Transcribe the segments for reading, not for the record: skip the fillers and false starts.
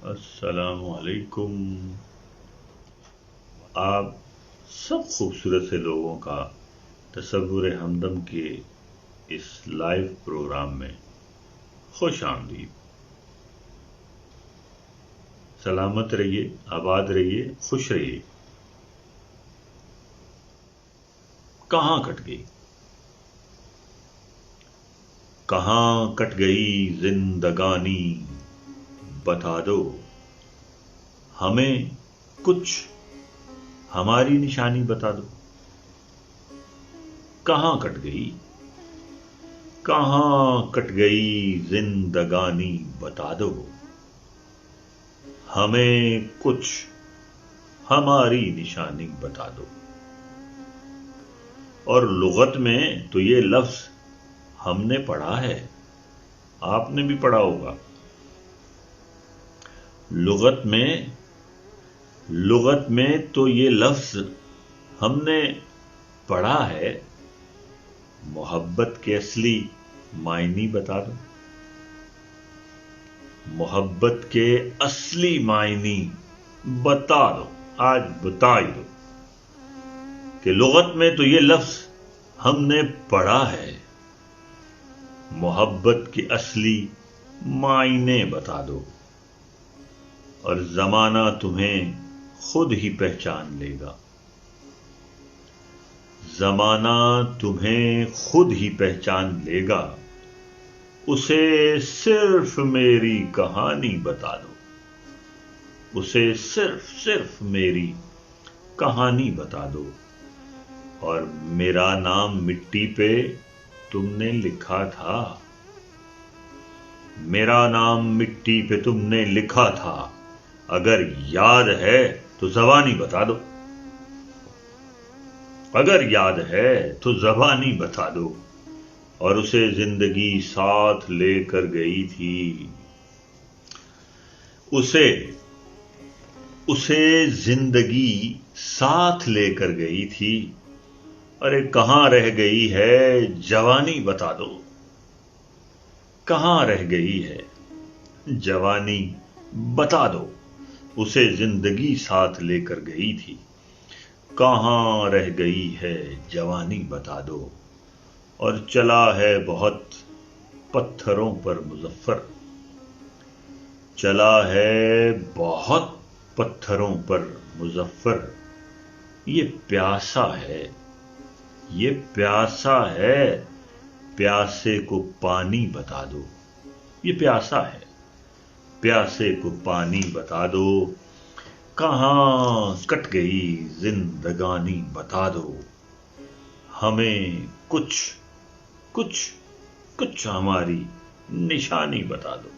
السلام علیکم۔ آپ سب خوبصورت سے لوگوں کا تصور ہمدم کے اس لائیو پروگرام میں خوش آمدید۔ سلامت رہیے، آباد رہیے، خوش رہیے۔ کہاں کٹ گئی؟ کہاں کٹ گئی زندگانی؟ بتا دو ہمیں کچھ، ہماری نشانی بتا دو۔ کہاں کٹ گئی؟ کہاں کٹ گئی زندگانی؟ بتا دو ہمیں کچھ، ہماری نشانی بتا دو۔ اور لغت میں تو یہ لفظ ہم نے پڑھا ہے، آپ نے بھی پڑھا ہوگا۔ لغت میں تو یہ لفظ ہم نے پڑھا ہے۔ محبت کے اصلی معنی بتا دو۔ محبت کے اصلی معنی بتا دو، آج بتا ہی دو کہ لغت میں تو یہ لفظ ہم نے پڑھا ہے۔ محبت کے اصلی معنی بتا دو، اور زمانہ تمہیں خود ہی پہچان لے گا۔ زمانہ تمہیں خود ہی پہچان لے گا۔ اسے صرف میری کہانی بتا دو۔ اسے صرف میری کہانی بتا دو۔ اور میرا نام مٹی پہ تم نے لکھا تھا۔ میرا نام مٹی پہ تم نے لکھا تھا۔ اگر یاد ہے تو زبانی بتا دو۔ اگر یاد ہے تو زبانی بتا دو۔ اور اسے زندگی ساتھ لے کر گئی تھی۔ اسے زندگی ساتھ لے کر گئی تھی۔ ارے کہاں رہ گئی ہے جوانی؟ بتا دو کہاں رہ گئی ہے جوانی؟ بتا دو۔ اسے زندگی ساتھ لے کر گئی تھی۔ کہاں رہ گئی ہے جوانی؟ بتا دو۔ اور چلا ہے بہت پتھروں پر مظفر۔ چلا ہے بہت پتھروں پر مظفر۔ یہ پیاسا ہے، یہ پیاسا ہے، پیاسے کو پانی بتا دو۔ یہ پیاسا ہے، پیاسے کو پانی بتا دو۔ کہاں کٹ گئی زندگانی؟ بتا دو ہمیں کچھ ہماری نشانی بتا دو۔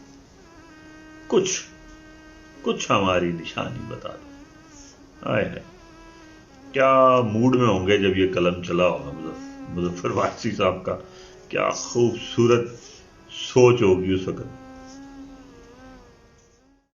کچھ ہماری نشانی بتا دو۔ آئے ہے کیا موڈ میں ہوں گے جب یہ قلم چلا ہوگا مظفر وارثی صاحب کا؟ کیا خوبصورت سوچ ہوگی اس وقت۔